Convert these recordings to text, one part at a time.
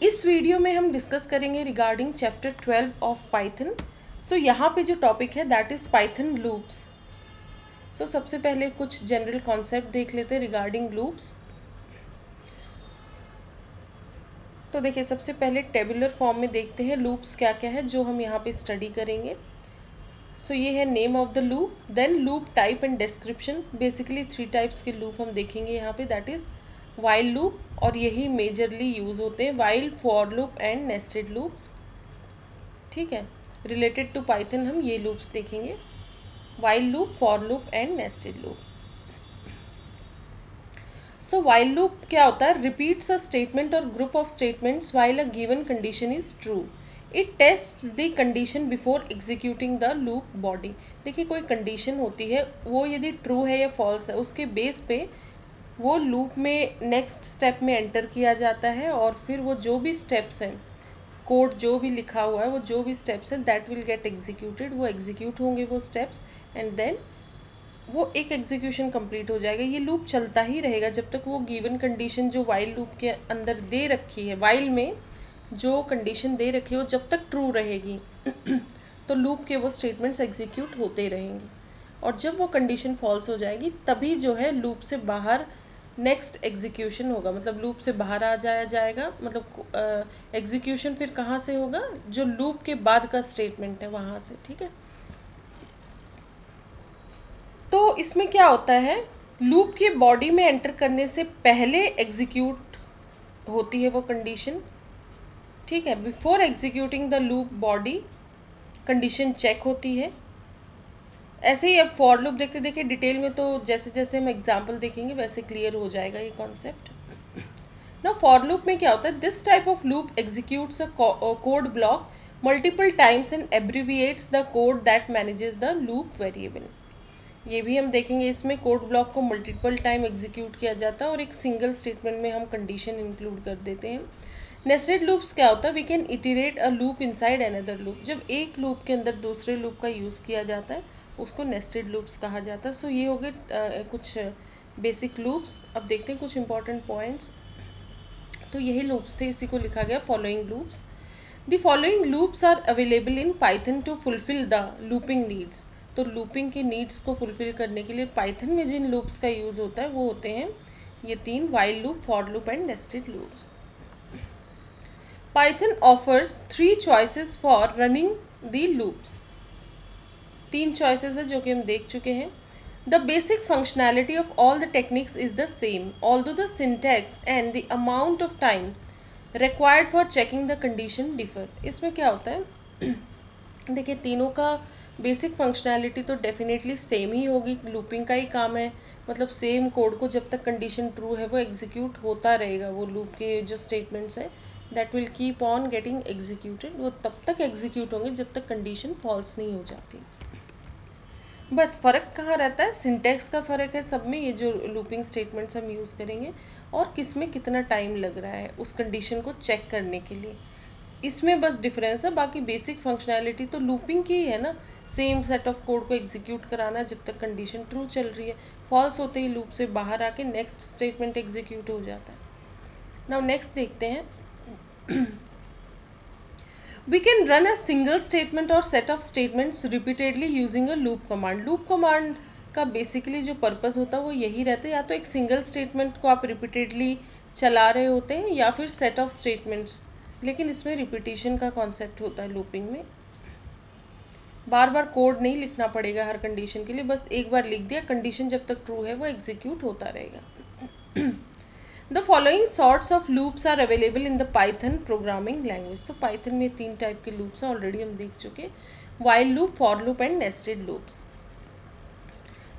इस वीडियो में हम डिस्कस करेंगे रिगार्डिंग चैप्टर 12 ऑफ पाइथन। सो यहाँ पे जो टॉपिक है दैट इज़ पाइथन लूप्स। सो सबसे पहले कुछ जनरल कॉन्सेप्ट देख लेते हैं रिगार्डिंग लूप्स। तो देखिए, सबसे पहले टेबुलर फॉर्म में देखते हैं लूप्स क्या क्या है जो हम यहाँ पे स्टडी करेंगे। सो ये है name of the loop, then loop type and description. Basically 3 types के लूप हम देखेंगे यहाँ पे, दैट इज़ वाइल लूप, और यही मेजरली यूज़ होते हैं, while, for loop and nested loops. ठीक है, रिलेटेड टू पाइथन हम ये लूप्स देखेंगे, while loop, for loop and nested loop. So while loop क्या होता है? रिपीट्स अ स्टेटमेंट और group of statements while a given condition is true. It tests the condition before executing the loop body. देखिए, कोई condition होती है, वो यदि ट्रू है या फॉल्स है, उसके बेस पे वो लूप में नेक्स्ट स्टेप में एंटर किया जाता है, और फिर वो जो भी स्टेप्स हैं, कोड जो भी लिखा हुआ है, वो जो भी स्टेप्स हैं दैट विल गेट एग्जीक्यूटेड, वो एग्जीक्यूट होंगे वो स्टेप्स, एंड देन वो एक एग्जीक्यूशन कंप्लीट हो जाएगा। ये लूप चलता ही रहेगा जब तक वो गिवन कंडीशन जो वाइल लूप के अंदर दे रखी है, वाइल में जो कंडीशन दे रखी है वो जब तक ट्रू रहेगी तो लूप के वो स्टेटमेंट्स एग्जीक्यूट होते रहेंगे, और जब वो कंडीशन फॉल्स हो जाएगी तभी जो है लूप से बाहर नेक्स्ट एग्जीक्यूशन होगा, मतलब लूप से बाहर आ जाया जाएगा। मतलब एग्जीक्यूशन फिर कहाँ से होगा? जो लूप के बाद का स्टेटमेंट है वहाँ से। ठीक है, तो इसमें क्या होता है, लूप के बॉडी में एंटर करने से पहले एग्जीक्यूट होती है वो कंडीशन। ठीक है, before executing the loop body condition check होती है। ऐसे ही अब फॉर लूप देखते देखिए डिटेल में, तो जैसे जैसे हम एग्जाम्पल देखेंगे वैसे क्लियर हो जाएगा ये कॉन्सेप्ट। ना फॉर लूप में क्या होता है? This type of loop executes a code block multiple times and abbreviates the code that manages the loop variable. ये भी हम देखेंगे, इसमें कोड ब्लॉक को मल्टीपल टाइम एग्जीक्यूट किया जाता है और एक सिंगल स्टेटमेंट में हम कंडीशन इंक्लूड कर देते हैं। नेस्टेड लूप्स क्या होता है? We can iterate a loop inside another loop. जब एक लूप के अंदर दूसरे लूप का यूज़ किया जाता है उसको नेस्टेड लूप्स कहा जाता है। सो ये हो गए कुछ बेसिक लूप्स। अब देखते हैं कुछ इंपॉर्टेंट पॉइंट्स। तो यही लूप्स थे, इसी को लिखा गया following loops. The following loops are available in Python to fulfil the looping needs. तो लूपिंग के नीड्स को फुलफिल करने के लिए पाइथन में जिन लूप्स का यूज़ होता है वो होते हैं ये 3, while loop, for loop and nested loops. Python offers 3 choices for running the loops. 3 choices है जो कि हम देख चुके हैं। The basic functionality of all the techniques is the same, although the syntax and the amount of time required for checking the condition differ. इसमें क्या होता है देखिए, तीनों का बेसिक फंक्शनैलिटी तो डेफिनेटली सेम ही होगी, लूपिंग का ही काम है। मतलब सेम कोड को जब तक कंडीशन ट्रू है वो एग्जीक्यूट होता रहेगा, वो लूप के जो स्टेटमेंट्स हैं that will keep on getting executed, वो तब तक एग्जीक्यूट होंगे जब तक कंडीशन फॉल्स नहीं हो जाती। बस फ़र्क कहाँ रहता है? सिंटैक्स का फ़र्क है सब में, ये जो लूपिंग स्टेटमेंट्स हम यूज़ करेंगे, और किस में कितना टाइम लग रहा है उस कंडीशन को चेक करने के लिए, इसमें बस डिफरेंस है। बाकी बेसिक फंक्शनैलिटी तो लूपिंग की ही है ना, सेम सेट ऑफ कोड को एग्जीक्यूट कराना जब तक कंडीशन ट्रू चल रही है, फॉल्स होते ही लूप से बाहर आके नेक्स्ट स्टेटमेंट एग्जीक्यूट हो जाता है। नाउ नेक्स्ट देखते हैं। We can run a single statement or set of statements repeatedly using a loop command. loop command का बेसिकली जो पर्पस होता है वो यही रहता है, या तो एक सिंगल स्टेटमेंट को आप रिपीटेडली चला रहे होते हैं या फिर सेट ऑफ स्टेटमेंट्स, लेकिन इसमें रिपीटिशन का कॉन्सेप्ट होता है लूपिंग में। बार बार कोड नहीं लिखना पड़ेगा हर कंडीशन के लिए, बस एक बार लिख दिया, कंडीशन जब तक ट्रू है वो एग्जीक्यूट होता रहेगा। The following sorts of loops are available in the Python programming language. तो Python में 3 टाइप के loops हैं, ऑलरेडी हम देख चुके, while loop, for loop and nested loops.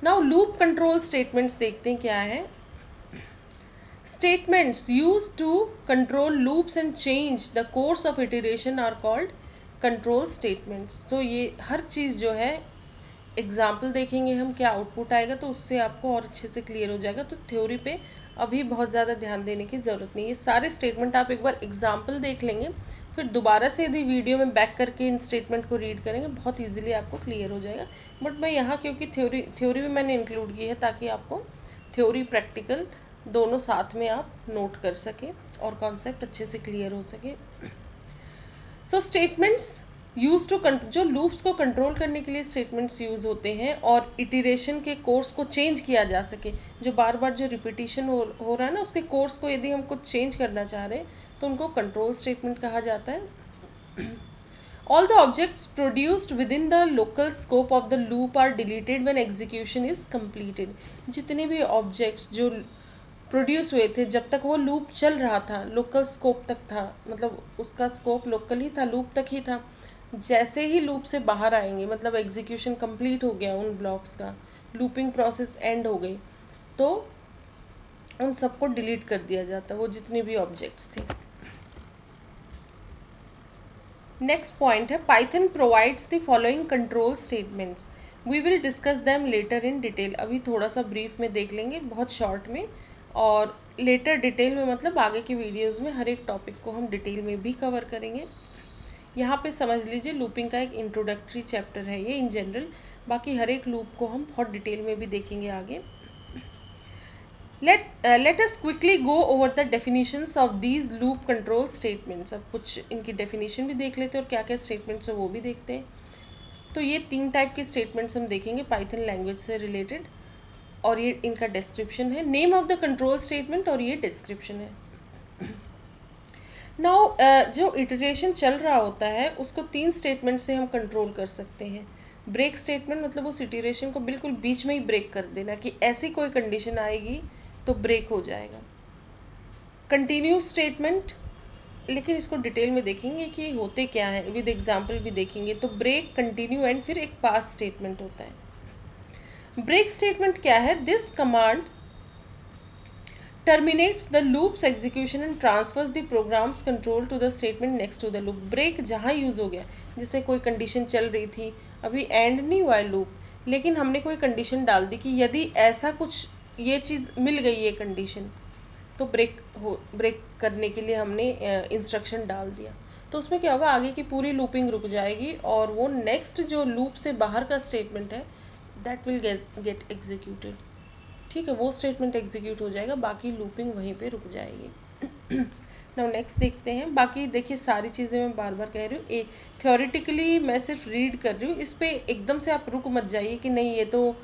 Now loop control statements देखते हैं क्या है। Statements used to control loops and change the course of iteration are called control statements. तो ये हर चीज़ जो है, एग्जाम्पल देखेंगे हम क्या आउटपुट आएगा तो उससे आपको और अच्छे से क्लियर हो जाएगा। तो थ्योरी पे अभी बहुत ज़्यादा ध्यान देने की ज़रूरत नहीं है, सारे स्टेटमेंट आप एक बार एग्जाम्पल देख लेंगे, फिर दोबारा से यदि वीडियो में बैक करके इन स्टेटमेंट को रीड करेंगे बहुत इजीली आपको क्लियर हो जाएगा। बट मैं यहाँ क्योंकि थ्योरी भी मैंने इंक्लूड की है ताकि आपको थ्योरी प्रैक्टिकल दोनों साथ में आप नोट कर सके और कॉन्सेप्ट अच्छे से क्लियर हो सके। सो स्टेटमेंट्स यूज टू जो लूप्स को कंट्रोल करने के लिए स्टेटमेंट्स यूज होते हैं और इटरेशन के कोर्स को चेंज किया जा सके। जो बार बार जो रिपीटिशन हो रहा है ना, उसके कोर्स को यदि हम कुछ चेंज करना चाह रहे हैं तो उनको कंट्रोल स्टेटमेंट कहा जाता है। All the objects produced within the local scope of the loop are deleted when execution is completed. जितने भी objects जो प्रोड्यूस हुए थे जब तक वो लूप चल रहा था, लोकल स्कोप तक था, मतलब उसका स्कोप लोकल ही था, लूप तक ही था। जैसे ही लूप से बाहर आएंगे, मतलब एग्जीक्यूशन कंप्लीट हो गया उन ब्लॉक्स का, लूपिंग प्रोसेस एंड हो गई, तो उन सबको डिलीट कर दिया जाता, वो जितने भी ऑब्जेक्ट्स थे। नेक्स्ट पॉइंट है, Python provides the following control statements. We will discuss them later in detail. अभी थोड़ा सा ब्रीफ में देख लेंगे, बहुत शॉर्ट में, और लेटर डिटेल में मतलब आगे की वीडियोस में हर एक टॉपिक को हम डिटेल में भी कवर करेंगे। यहाँ पे समझ लीजिए लूपिंग का एक इंट्रोडक्टरी चैप्टर है ये इन जनरल, बाकी हर एक लूप को हम बहुत डिटेल में भी देखेंगे आगे। Let us quickly go over the definitions of these loop control statements. अब कुछ इनकी definition भी देख लेते हैं और क्या क्या statements है वो भी देखते हैं। तो ये 3 टाइप के statements हम देखेंगे पाइथन लैंग्वेज से रिलेटेड, और ये इनका description है, name of the control statement, और ये description है। नाउ जो इटरेशन चल रहा होता है उसको 3 स्टेटमेंट से हम कंट्रोल कर सकते हैं। ब्रेक स्टेटमेंट मतलब उस इटरेशन को बिल्कुल बीच में ही ब्रेक कर देना, कि ऐसी कोई कंडीशन आएगी तो ब्रेक हो जाएगा। कंटिन्यू स्टेटमेंट, लेकिन इसको डिटेल में देखेंगे कि होते क्या है, विद एग्जांपल भी देखेंगे। तो ब्रेक, कंटिन्यू एंड फिर एक पास स्टेटमेंट होता है। ब्रेक स्टेटमेंट क्या है? This command terminates the loop's execution and transfers the program's control to the statement next to the loop. Break जहाँ यूज़ हो गया, जैसे कोई कंडीशन चल रही थी, अभी एंड नहीं हुआ है लूप, लेकिन हमने कोई कंडीशन डाल दी कि यदि ऐसा कुछ ये चीज़ मिल गई ये कंडीशन, तो ब्रेक करने के लिए हमने इंस्ट्रक्शन डाल दिया, तो उसमें क्या होगा, आगे की पूरी लूपिंग रुक जाएगी और वो नेक्स्ट जो लूप से बाहर का स्टेटमेंट है दैट विल गेट एग्जीक्यूटेड। ठीक है, वो स्टेटमेंट एग्जीक्यूट हो जाएगा, बाकी लूपिंग वहीं पे रुक जाएगी। नाउ नेक्स्ट देखते हैं। बाकी देखिए सारी चीज़ें मैं बार बार कह रही हूँ, थ्योरेटिकली मैं सिर्फ रीड कर रही हूँ, इस पर एकदम से आप रुक मत जाइए कि नहीं ये तो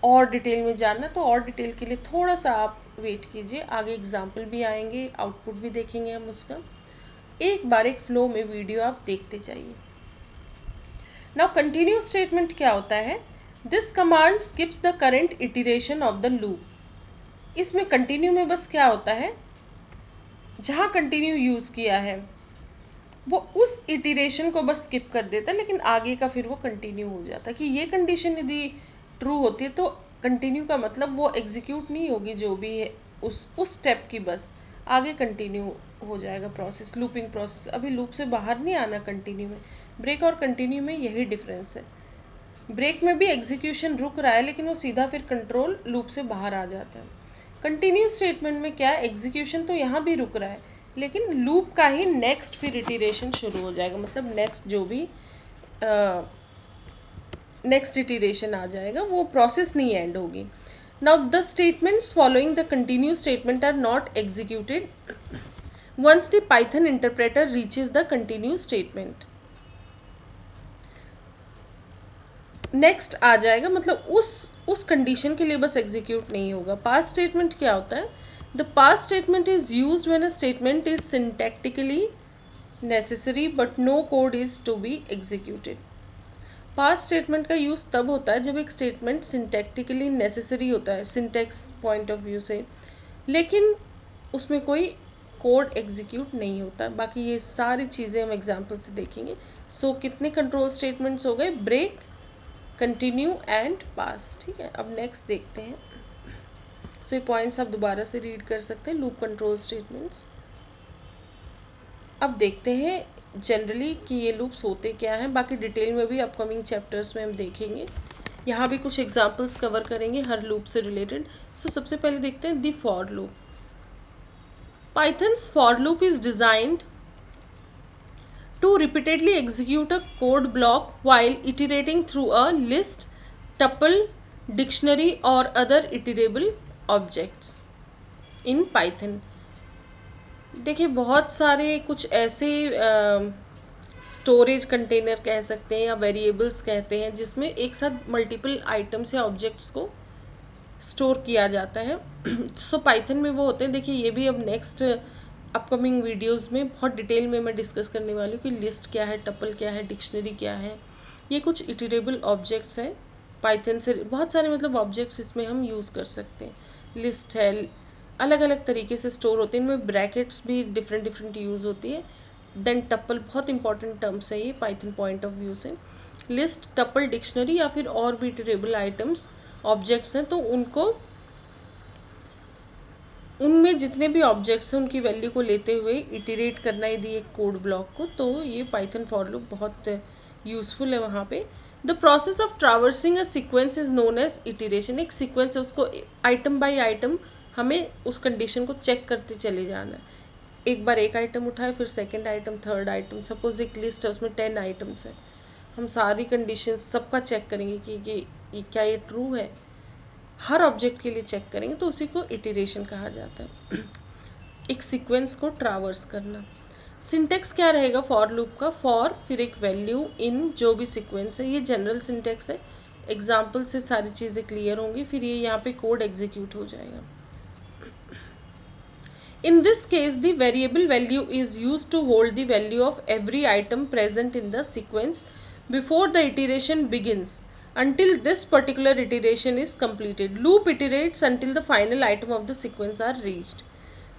और डिटेल में जानना, तो और डिटेल के लिए थोड़ा सा आप वेट कीजिए, आगे एग्जाम्पल भी आएंगे, आउटपुट भी देखेंगे हम उसका। एक बार एक फ्लो में वीडियो आप देखते जाइए। नाउ कंटिन्यू स्टेटमेंट क्या होता है? This command skips the current iteration of the loop. इसमें कंटिन्यू में बस क्या होता है, जहाँ कंटिन्यू यूज़ किया है वो उस इटरेशन को बस स्किप कर देता है, लेकिन आगे का फिर वो कंटिन्यू हो जाता है। कि ये कंडीशन यदि ट्रू होती है तो कंटिन्यू का मतलब वो एग्जीक्यूट नहीं होगी जो भी है उस स्टेप की, बस आगे कंटिन्यू हो जाएगा प्रोसेस, लूपिंग प्रोसेस। अभी लूप से बाहर नहीं आना कंटिन्यू में। ब्रेक और कंटिन्यू में यही डिफरेंस है। ब्रेक में भी एग्जीक्यूशन रुक रहा है, लेकिन वो सीधा फिर कंट्रोल लूप से बाहर आ जाता है। कंटिन्यू स्टेटमेंट में क्या है, एग्जीक्यूशन तो यहाँ भी रुक रहा है, लेकिन लूप का ही नेक्स्ट फिर इटरेशन शुरू हो जाएगा, मतलब नेक्स्ट जो भी नेक्स्ट इटरेशन आ जाएगा, वो प्रोसेस नहीं एंड होगी। Now the statements following the continue statement are not executed once the Python interpreter reaches the continue statement. Next आ जाएगा, मतलब उस कंडीशन के लिए बस एग्जीक्यूट नहीं होगा। पास स्टेटमेंट क्या होता है? The pass statement is used when a statement is syntactically necessary but no code is to be executed. Pass statement का यूज़ तब होता है जब एक स्टेटमेंट सिंटैक्टिकली नेसेसरी होता है सिंटैक्स पॉइंट ऑफ व्यू से, लेकिन उसमें कोई कोड एग्जीक्यूट नहीं होता। बाकी ये सारी चीज़ें हम एग्जाम्पल से देखेंगे। सो कितने कंट्रोल स्टेटमेंट्स हो गए? ब्रेक, कंटिन्यू एंड पास। ठीक है, अब नेक्स्ट देखते हैं। सो ये पॉइंट्स आप दोबारा से रीड कर सकते हैं, लूप कंट्रोल स्टेटमेंट्स। अब देखते हैं जनरली कि ये लूप्स होते क्या हैं, बाकी डिटेल में भी अपकमिंग चैप्टर्स में हम देखेंगे। यहाँ भी कुछ एग्जांपल्स कवर करेंगे हर लूप से रिलेटेड। सो सबसे पहले देखते हैं the for loop. Pythons for loop is designed to repeatedly execute a code block while iterating through a list, tuple, dictionary or other iterable objects. In Python. देखिए बहुत सारे कुछ ऐसे स्टोरेज कंटेनर कह सकते हैं या वेरिएबल्स कहते हैं जिसमें एक साथ मल्टीपल आइटम्स या ऑब्जेक्ट्स को स्टोर किया जाता है। सो पाइथन में वो होते हैं। देखिए ये भी अब नेक्स्ट अपकमिंग वीडियोस में बहुत डिटेल में मैं डिस्कस करने वाली हूँ कि लिस्ट क्या है, टपल क्या है, डिक्शनरी क्या है। ये कुछ इटरेबल ऑब्जेक्ट्स हैं पाइथन से, बहुत सारे मतलब ऑब्जेक्ट्स इसमें हम यूज़ कर सकते हैं। लिस्ट है, अलग अलग तरीके से स्टोर होते हैं, इनमें ब्रैकेट्स भी डिफरेंट डिफरेंट यूज़ होती है। देन टपल बहुत इंपॉर्टेंट टर्म्स है ये पाइथन पॉइंट ऑफ व्यू से। लिस्ट, टपल, डिक्शनरी या फिर और भी इटरेबल आइटम्स ऑब्जेक्ट्स हैं, तो उनमें जितने भी ऑब्जेक्ट्स हैं उनकी वैल्यू को लेते हुए इटरेट करना यदि एक कोड ब्लॉक को, तो ये पाइथन फॉर लूप बहुत यूजफुल है वहाँ पे। The process of traversing a sequence is known as iteration. एक सीक्वेंस है, उसको आइटम बाय आइटम हमें उस कंडीशन को चेक करते चले जाना है। एक बार एक आइटम उठाए, फिर second item, third item. Suppose एक लिस्ट है उसमें 10 आइटम्स है, हम सारी कंडीशन सबका चेक करेंगे कि ये क्या ये ट्रू है, हर ऑब्जेक्ट के लिए चेक करेंगे, तो उसी को इटरेशन कहा जाता है। एक सीक्वेंस को ट्रावर्स करना। सिंटेक्स क्या रहेगा फॉर लूप का? फॉर, फिर एक वैल्यू, इन, जो भी सीक्वेंस है। ये जनरल सिंटेक्स है, एग्जाम्पल से सारी चीज़ें क्लियर होंगी। फिर ये यहाँ पे कोड एग्जीक्यूट हो जाएगा। In this case, the variable value is used to hold the value of every item present in the sequence before the iteration begins until this particular iteration is completed. Loop iterates until the final item of the sequence are reached.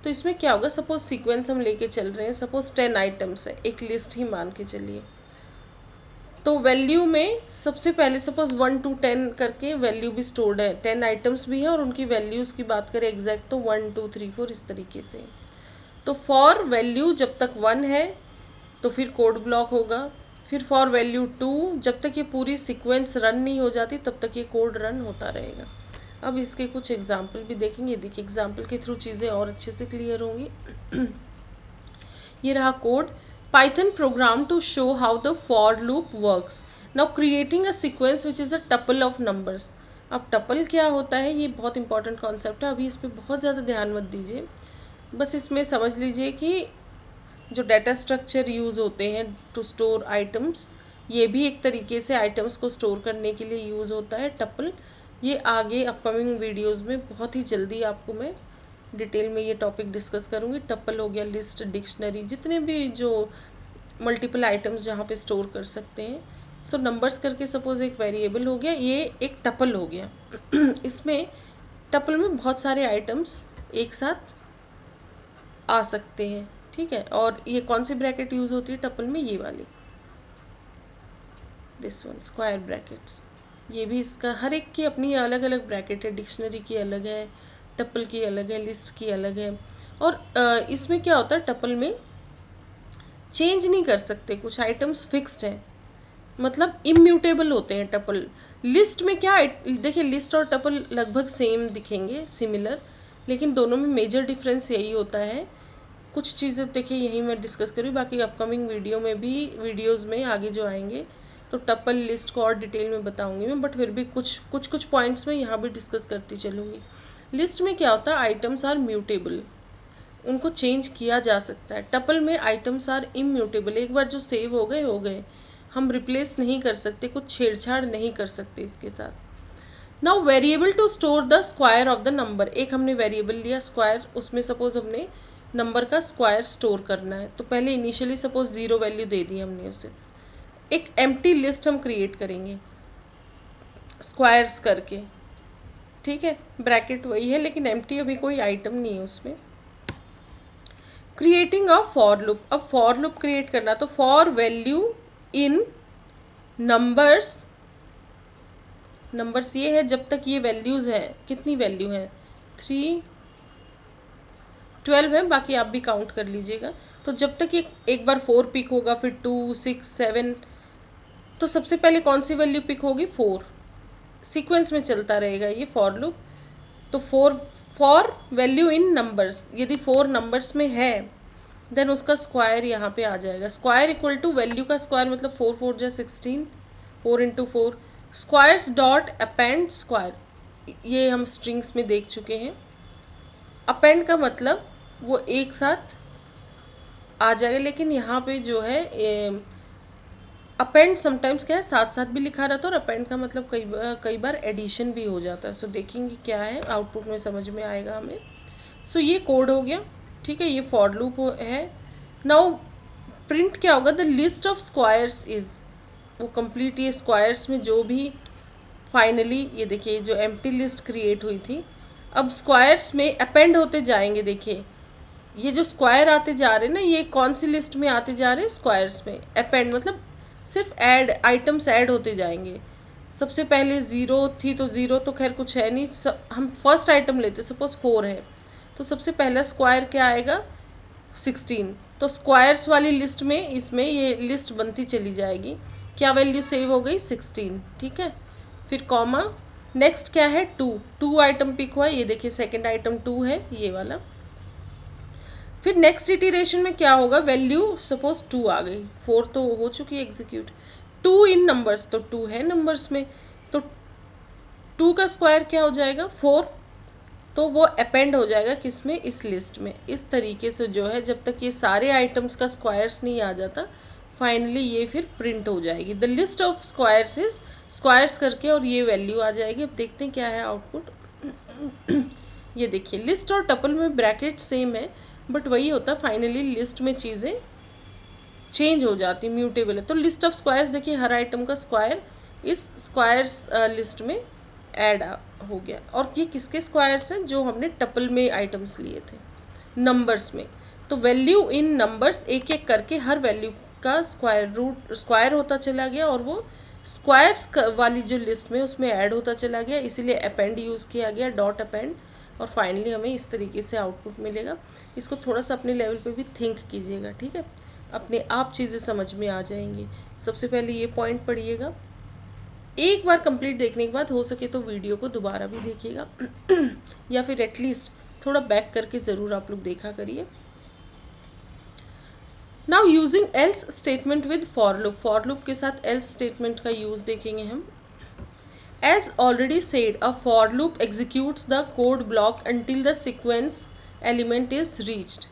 तो इसमें क्या होगा? Suppose sequence हम लेके चल रहे हैं, suppose 10 items है, एक लिस्ट ही मान के चलिए। तो वैल्यू में सबसे पहले सपोज 1 to 10 करके वैल्यू भी स्टोर्ड है, 10 आइटम्स भी है और उनकी वैल्यूज़ की बात करें एग्जैक्ट तो 1 2 3 4 इस तरीके से। तो फॉर वैल्यू जब तक 1 है तो फिर कोड ब्लॉक होगा। फिर फॉर वैल्यू 2, जब तक ये पूरी सीक्वेंस रन नहीं हो जाती तब तक ये कोड रन होता रहेगा। अब इसके कुछ एग्जाम्पल भी देखेंगे। देखिए एग्जाम्पल के थ्रू चीज़ें और अच्छे से क्लियर होंगी। ये रहा code. Python program to show how the for loop works. Now creating a sequence which is a tuple of numbers. अब टपल क्या होता है, ये बहुत इंपॉर्टेंट कॉन्सेप्ट है, अभी इस पर बहुत ज़्यादा ध्यान मत दीजिए। बस इसमें समझ लीजिए कि जो डाटा स्ट्रक्चर यूज़ होते हैं टू स्टोर आइटम्स, ये भी एक तरीके से आइटम्स को स्टोर करने के लिए यूज़ होता है टपल। ये आगे अपकमिंग वीडियोस में बहुत ही जल्दी आपको मैं डिटेल में ये टॉपिक डिस्कस करूँगी। टपल हो गया, लिस्ट, डिक्शनरी, जितने भी जो मल्टीपल आइटम्स जहाँ पे स्टोर कर सकते हैं। सो नंबर्स करके सपोज एक वेरिएबल हो गया, ये एक टपल हो गया। इसमें टपल में बहुत सारे आइटम्स एक साथ आ सकते हैं, ठीक है। और ये कौन सी ब्रैकेट यूज़ होती है टपल में? ये वाली, दिस वन, स्क्वायर ब्रैकेट्स। ये भी इसका हर एक की अपनी अलग अलग ब्रैकेट है। डिक्शनरी की अलग है, टपल की अलग है, लिस्ट की अलग है। और इसमें क्या होता है, टपल में चेंज नहीं कर सकते, कुछ आइटम्स फिक्स्ड हैं, मतलब इम्यूटेबल होते हैं टपल। लिस्ट में क्या, देखिए लिस्ट और टपल लगभग सेम दिखेंगे, सिमिलर, लेकिन दोनों में मेजर डिफरेंस यही होता है। कुछ चीज़ें देखिए यहीं मैं डिस्कस करूँ, बाकी अपकमिंग वीडियो में भी, वीडियोस में आगे जो आएंगे तो टपल, लिस्ट को और डिटेल में बताऊंगी मैं, बट फिर भी कुछ पॉइंट्स में यहाँ भी डिस्कस करती चलूँगी। लिस्ट में क्या होता है, आइटम्स आर म्यूटेबल, उनको चेंज किया जा सकता है। टपल में आइटम्स आर इम्यूटेबल, एक बार जो सेव हो गए, हम रिप्लेस नहीं कर सकते, कुछ छेड़छाड़ नहीं कर सकते इसके साथ। Now variable to store the square of the number. एक हमने वेरिएबल लिया स्क्वायर, उसमें सपोज हमने नंबर का स्क्वायर स्टोर करना है, तो पहले इनिशियली सपोज 0 वैल्यू दे दी हमने उसे। एक एम्प्टी लिस्ट हम क्रिएट करेंगे स्क्वायर्स करके, ठीक है, ब्रैकेट वही है लेकिन एम्प्टी, अभी कोई आइटम नहीं है उसमें। Creating a for loop. अब फॉर लूप क्रिएट करना, तो for value in numbers, numbers ये है जब तक ये वैल्यूज़ है, कितनी वैल्यू है, 3 12 है, बाकी आप भी काउंट कर लीजिएगा। तो जब तक ये एक बार 4 पिक होगा, फिर 2 6 7, तो सबसे पहले कौन सी वैल्यू पिक होगी, 4। सीक्वेंस में चलता रहेगा ये फॉर लूप। तो फॉर वैल्यू इन नंबर्स, यदि 4 नंबर्स में है देन उसका स्क्वायर यहाँ पे आ जाएगा। स्क्वायर इक्वल टू वैल्यू का स्क्वायर, मतलब 4 4 जा 16, 4 into 4। Squares dot append square, ये हम स्ट्रिंग्स में देख चुके हैं। अपेंड का मतलब वो एक साथ आ जाएगा, लेकिन यहाँ पे जो है अपेंड समटाइम्स क्या है साथ साथ भी लिखा रहता है, और अपेंड का मतलब कई बार एडिशन भी हो जाता है। सो देखेंगे क्या है आउटपुट में, समझ में आएगा हमें। सो ये कोड हो गया, ठीक है, ये फॉर लूप है। नाउ प्रिंट क्या होगा, the list of squares is, वो कंप्लीट, ये स्क्वायर्स में जो भी फाइनली, ये देखिए जो एम्प्टी लिस्ट क्रिएट हुई थी, अब स्क्वायर्स में अपेंड होते जाएंगे। देखिए ये जो स्क्वायर आते जा रहे हैं ना, ये कौन सी लिस्ट में आते जा रहे हैं, स्क्वायर्स में। अपेंड मतलब सिर्फ ऐड, आइटम्स ऐड होते जाएंगे। सबसे पहले 0 थी तो 0 तो खैर कुछ है नहीं, हम फर्स्ट आइटम लेते, सपोज 4 है तो सबसे पहला स्क्वायर क्या आएगा, 16। तो स्क्वायर्स वाली लिस्ट में इसमें ये लिस्ट बनती चली जाएगी। क्या वैल्यू सेव हो गई, 16, ठीक है। फिर कॉमा, नेक्स्ट क्या है, 2 आइटम पिक हुआ, ये देखिए सेकेंड आइटम 2 है ये वाला। फिर नेक्स्ट इटरेशन में क्या होगा, वैल्यू सपोज 2 आ गई, 4 तो हो चुकी है एग्जीक्यूट, 2 इन नंबर्स तो 2 है नंबर्स में, तो 2 का स्क्वायर क्या हो जाएगा, 4, तो वो अपेंड हो जाएगा किसमें, इस लिस्ट में। इस तरीके से जो है जब तक ये सारे आइटम्स का स्क्वायर्स नहीं आ जाता, फाइनली ये फिर प्रिंट हो जाएगी। The list of squares is, squares करके और ये वैल्यू आ जाएगी। अब देखते हैं क्या है आउटपुट। ये देखिए लिस्ट और टपल में ब्रैकेट सेम है, बट वही होता फाइनली लिस्ट में चीज़ें चेंज हो जाती, म्यूटेबल है। तो लिस्ट ऑफ स्क्वायर्स देखिए, हर आइटम का स्क्वायर इस स्क्वायर्स लिस्ट में ऐड हो गया। और ये किसके स्क्वायर्स हैं, जो हमने टपल में आइटम्स लिए थे नंबर्स में। तो वैल्यू इन नंबर्स एक एक करके हर वैल्यू का स्क्वायर होता चला गया, और वो स्क्वायर्स वाली जो लिस्ट में उसमें ऐड होता चला गया, इसीलिए अपेंड यूज़ किया गया, डॉट अपेंड। और फाइनली हमें इस तरीके से आउटपुट मिलेगा। इसको थोड़ा सा अपने लेवल पे भी थिंक कीजिएगा, ठीक है, अपने आप चीज़ें समझ में आ जाएंगी। सबसे पहले ये पॉइंट पढ़िएगा, एक बार कंप्लीट देखने के बाद हो सके तो वीडियो को दोबारा भी देखिएगा या फिर एटलीस्ट थोड़ा बैक करके ज़रूर आप लोग देखा करिए। Now using else statement with for loop, for loop के साथ एल्स स्टेटमेंट का यूज़ देखेंगे हम। As already said, a for loop executes the code block until the sequence element is reached.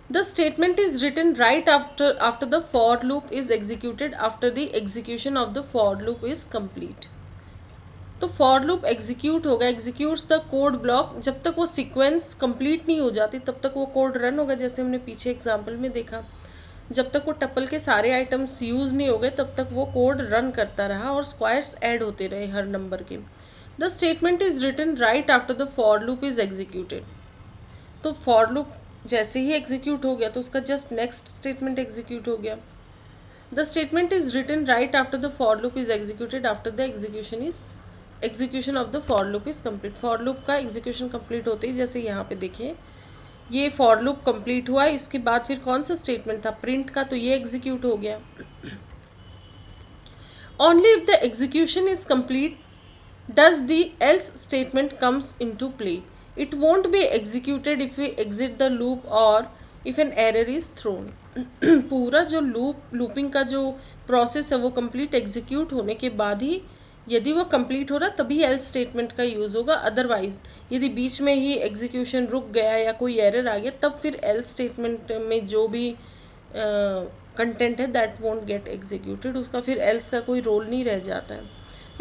The statement is written right after the for loop is executed, after the execution of the for loop is complete. तो for loop execute होगा, executes the code block, जब तक वो sequence complete नहीं हो जाती तब तक वो कोड रन होगा। जैसे हमने पीछे एग्जाम्पल में देखा, जब तक वो टपल के सारे आइटम्स यूज़ नहीं हो गए तब तक वो कोड रन करता रहा और स्क्वायर्स ऐड होते रहे हर नंबर के। The statement is written right after the for loop is executed. तो फॉर लूप जैसे ही एग्जीक्यूट हो गया तो उसका जस्ट नेक्स्ट स्टेटमेंट एग्जीक्यूट हो गया। The statement is written right after the for loop is executed after the execution of the for loop is complete. For loop का एग्जीक्यूशन कंप्लीट होते ही, जैसे यहाँ पे देखिए ये फॉर लूप कंप्लीट हुआ, इसके बाद फिर कौन सा स्टेटमेंट था, प्रिंट का, तो ये एग्जीक्यूट हो गया। Only if the execution is complete does the else statement comes into play. It won't be executed if we exit the loop और if an error is thrown. पूरा जो लूपिंग का जो प्रोसेस है वो कंप्लीट एग्जीक्यूट होने के बाद ही, यदि वो कंप्लीट हो रहा तभी एल्स स्टेटमेंट का यूज़ होगा। अदरवाइज यदि बीच में ही एग्जीक्यूशन रुक गया या कोई एरर आ गया तब फिर एल्स स्टेटमेंट में जो भी कंटेंट है दैट वोंट गेट एग्जीक्यूटेड, उसका फिर एल्स का कोई रोल नहीं रह जाता है।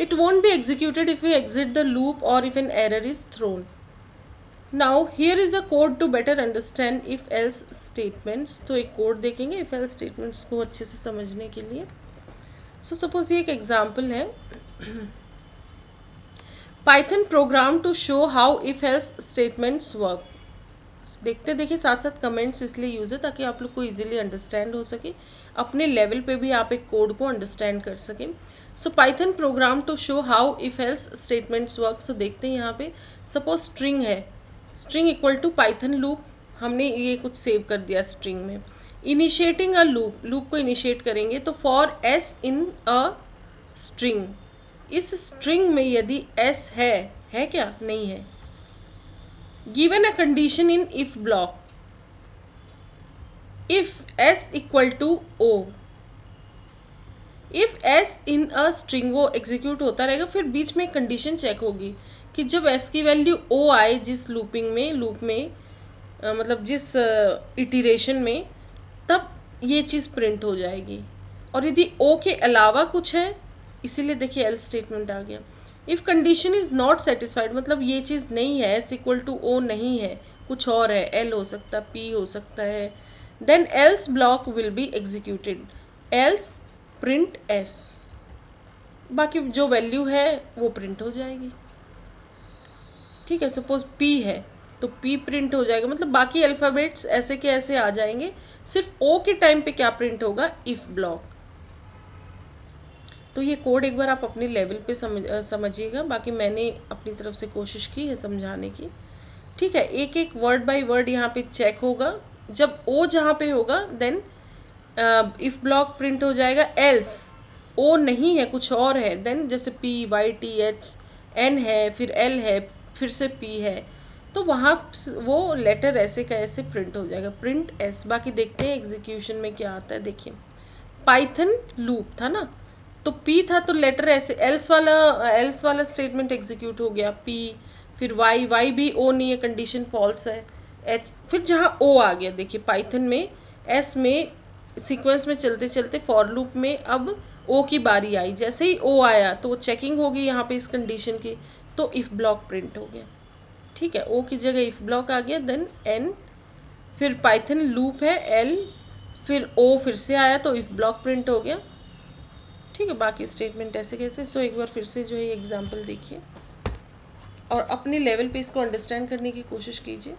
It won't be executed if you exit the loop और if an error is thrown. Now here is a code to better understand if else statements. तो एक कोड देखेंगे इफ एल्स स्टेटमेंट्स को अच्छे से समझने के लिए। सो सपोज ये एक एग्जाम्पल है, Python program to show how if else statements work. देखते देखिए साथ साथ कमेंट्स इसलिए यूज है ताकि आप लोग को इजीली अंडरस्टैंड हो सके, अपने लेवल पे भी आप एक कोड को अंडरस्टैंड कर सकें। So Python program to show how if else statements work. So देखते हैं यहाँ पे सपोज स्ट्रिंग है, string equal to Python loop, हमने ये कुछ सेव कर दिया स्ट्रिंग में। इनिशिएटिंग अ लूप, लूप को इनिशिएट करेंगे तो for S in a string, इस स्ट्रिंग में यदि एस है क्या, नहीं है। Given a condition in if block, if S equal to O, if S in a string, वो एग्जीक्यूट होता रहेगा, फिर बीच में कंडीशन चेक होगी कि जब s की वैल्यू o आए जिस लूप में मतलब जिस इटरेशन में, तब ये चीज़ प्रिंट हो जाएगी। और यदि o के अलावा कुछ है, इसीलिए देखिए एल्स स्टेटमेंट आ गया। If condition is not satisfied, मतलब ये चीज़ नहीं है, s इक्वल टू o नहीं है, कुछ और है, l हो सकता है, p हो सकता है, then else block will be executed, else print s, बाकी जो वैल्यू है वो प्रिंट हो जाएगी। ठीक है, सपोज p है तो p प्रिंट हो जाएगा, मतलब बाकी अल्फ़ाबेट्स ऐसे के ऐसे आ जाएंगे, सिर्फ o के टाइम पे क्या प्रिंट होगा, इफ ब्लॉक। तो ये कोड एक बार आप अपने लेवल पे समझिएगा, बाकी मैंने अपनी तरफ से कोशिश की है समझाने की। ठीक है, एक एक वर्ड बाय वर्ड यहाँ पे चेक होगा। जब o जहाँ पे होगा देन इफ ब्लॉक प्रिंट हो जाएगा, एल्स o नहीं है कुछ और है, देन जैसे p y t h n है, फिर l है, फिर से p है, तो वहाँ वो लेटर ऐसे का ऐसे प्रिंट हो जाएगा, प्रिंट s। बाकी देखते हैं एग्जीक्यूशन में क्या आता है। देखिए पाइथन लूप था ना, तो p था तो लेटर ऐसे एल्स वाला स्टेटमेंट एग्जीक्यूट हो गया, p, फिर y भी o नहीं है, कंडीशन फॉल्स है, h, फिर जहाँ o आ गया, देखिए पाइथन में s में सीक्वेंस में चलते चलते फॉर लूप में अब o की बारी आई, जैसे ही o आया तो वो चेकिंग होगी यहाँ पे इस कंडीशन की, तो इफ ब्लॉक प्रिंट हो गया। ठीक है, o की जगह इफ ब्लॉक आ गया, देन n, फिर पाइथन लूप है l, फिर o फिर से आया तो इफ ब्लॉक प्रिंट हो गया। ठीक है, बाकी स्टेटमेंट ऐसे कैसे। सो एक बार फिर से जो है एग्जाम्पल देखिए और अपने लेवल पे इसको अंडरस्टैंड करने की कोशिश कीजिए।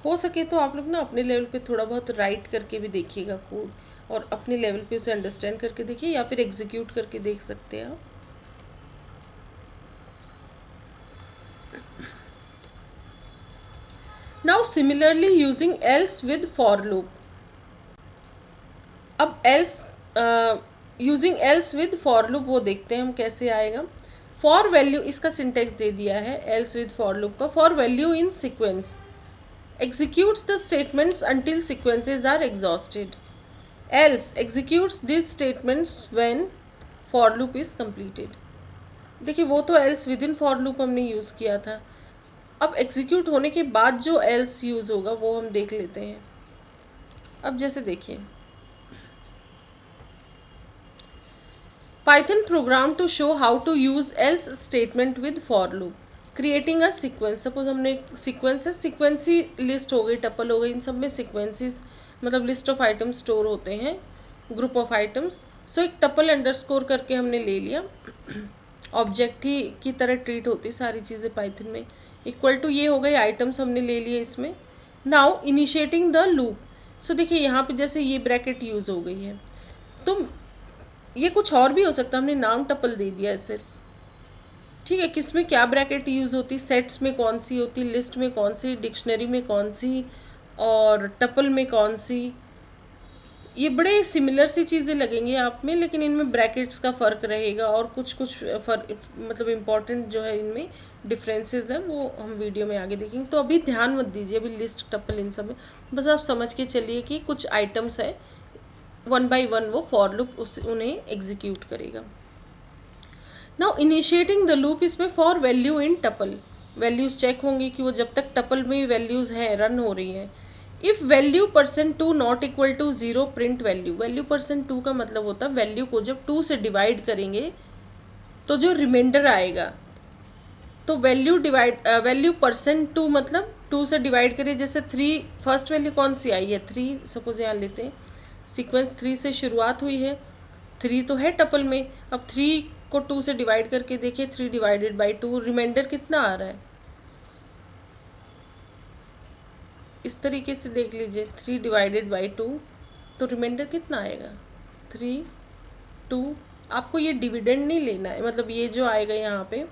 हो सके तो आप लोग ना अपने लेवल पे थोड़ा बहुत राइट करके भी देखिएगा कोड, और अपने लेवल पे उसे अंडरस्टैंड करके देखिए, या फिर एग्जीक्यूट करके देख सकते हैं आप। Now similarly using else with for loop. अब else using else with for loop वो देखते हैं हम कैसे आएगा। फॉर वैल्यू, इसका सिंटेक्स दे दिया है एल्स विद फॉर लूप का। For value in sequence executes the statements until sequences are exhausted, else executes these statements when for loop is completed। देखिए वो तो else within for loop हमने use किया था, अब execute होने के बाद जो else यूज़ होगा वो हम देख लेते हैं। अब जैसे देखिए Python program to show how to use else statement with for loop, creating a sequence. Suppose हमने सीक्वेंस है, सीक्वेंस ही लिस्ट हो गई, टपल हो गई, इन सब में सीक्वेंसेस मतलब लिस्ट ऑफ आइटम्स स्टोर होते हैं, ग्रुप ऑफ आइटम्स। सो एक टपल अंडरस्कोर करके हमने ले लिया, ऑब्जेक्ट ही की तरह ट्रीट होती सारी चीज़ें पाइथन में। इक्वल टू ये हो गई आइटम्स हमने ले लिए इसमें। Now initiating the loop. So देखिए यहाँ पे जैसे ये ब्रैकेट यूज़ हो गई है, तो ये कुछ और भी हो सकता है, हमने नाम टपल दे दिया है सिर्फ। ठीक है, किस में क्या ब्रैकेट यूज़ होती, सेट्स में कौन सी होती, लिस्ट में कौन सी, डिक्शनरी में कौन सी, और टपल में कौन सी। ये बड़े सिमिलर सी चीज़ें लगेंगी आप में, लेकिन इनमें ब्रैकेट्स का फ़र्क रहेगा और कुछ फर्क मतलब इम्पॉर्टेंट जो है इनमें डिफरेंसेस हैं वो हम वीडियो में आगे देखेंगे। तो अभी ध्यान मत दीजिए अभी लिस्ट टपल इन सब में, बस आप समझ के चलिए कि कुछ आइटम्स है, वन बाय वन वो फॉर लूप उन्हें एग्जीक्यूट करेगा। नाउ इनिशिएटिंग द लूप, इसमें for value in tuple, values check होंगी कि वो जब तक टपल में वैल्यूज हैं रन हो रही हैं। If value %2 not equal to 0 print value. Value %2 का मतलब होता है वैल्यू को जब 2 से डिवाइड करेंगे तो जो रिमाइंडर आएगा, तो वैल्यू %2 मतलब 2 से डिवाइड करिए, जैसे 3 फर्स्ट वैल्यू कौन सी आई है 3, सपोज यहाँ लेते हैं सीक्वेंस 3 से शुरुआत हुई है, 3 तो है टपल में, अब 3 को 2 से डिवाइड करके देखिए 3 डिवाइडेड बाई 2, रिमाइंडर कितना आ रहा है, इस तरीके से देख लीजिए 3 डिवाइडेड बाई 2, तो रिमाइंडर कितना आएगा 3 2। आपको ये डिविडेंड नहीं लेना है, मतलब ये जो आएगा यहाँ पे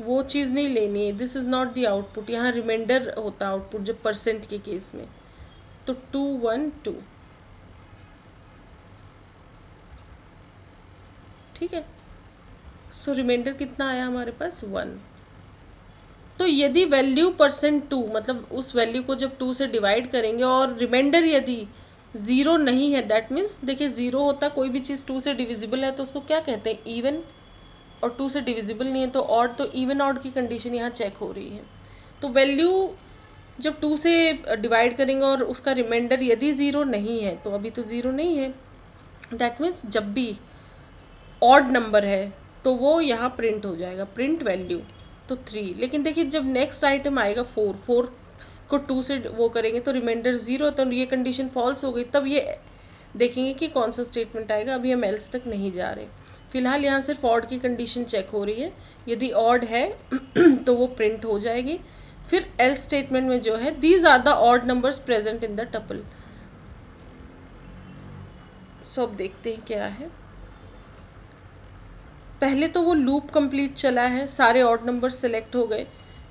वो चीज़ नहीं लेनी है, this is not the output, यहाँ रिमाइंडर होता है आउटपुट जब परसेंट के केस में, तो 2 1 2। ठीक है, सो रिमाइंडर कितना आया हमारे पास 1। तो यदि वैल्यू %2 मतलब उस वैल्यू को जब 2 से डिवाइड करेंगे और रिमाइंडर यदि 0 नहीं है, दैट मीन्स देखिए 0 होता कोई भी चीज़ 2 से डिविजिबल है तो उसको क्या कहते हैं, इवन। और 2 से डिविजिबल नहीं है, तो ऑड, तो इवन ऑड की कंडीशन यहाँ चेक हो रही है। तो वैल्यू जब 2 से डिवाइड करेंगे और उसका रिमाइंडर यदि 0 नहीं है, तो अभी तो 0 नहीं है, दैट मीन्स जब भी ऑड नंबर है तो वो यहाँ प्रिंट हो जाएगा, प्रिंट वैल्यू, तो 3। लेकिन देखिए जब नेक्स्ट आइटम आएगा 4 को 2 से वो करेंगे तो रिमाइंडर 0, तो ये कंडीशन फॉल्स हो गई, तब ये देखेंगे कि कौन सा स्टेटमेंट आएगा। अभी हम एल्स तक नहीं जा रहे, फिलहाल यहाँ सिर्फ ऑड की कंडीशन चेक हो रही है, यदि ऑड है तो वो प्रिंट हो जाएगी। फिर एल्स स्टेटमेंट में जो है, these are the odd numbers present in the tuple. So अब देखते हैं क्या है। पहले तो वो लूप कंप्लीट चला है, सारे ऑड नंबर्स सेलेक्ट हो गए,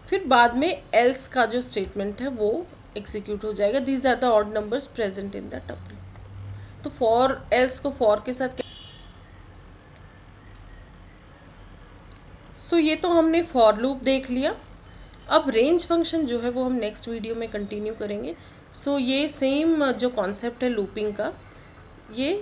फिर बाद में एल्स का जो स्टेटमेंट है वो एग्जीक्यूट हो जाएगा, these are the odd numbers present in the tuple. तो फॉर एल्स को फॉर के साथ सो ये तो हमने फॉर लूप देख लिया। अब रेंज फंक्शन जो है वो हम नेक्स्ट वीडियो में कंटिन्यू करेंगे। सो ये सेम जो कॉन्सेप्ट है लूपिंग का, ये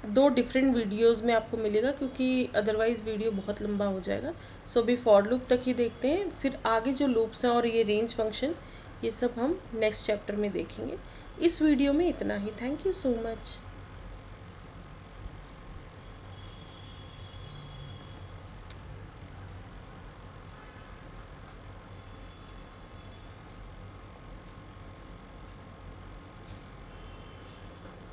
2 डिफरेंट वीडियोस में आपको मिलेगा, क्योंकि अदरवाइज वीडियो बहुत लंबा हो जाएगा। सो अभी फॉर लूप तक ही देखते हैं, फिर आगे जो लूप्स हैं और ये रेंज फंक्शन, ये सब हम नेक्स्ट चैप्टर में देखेंगे। इस वीडियो में इतना ही। Thank you so much.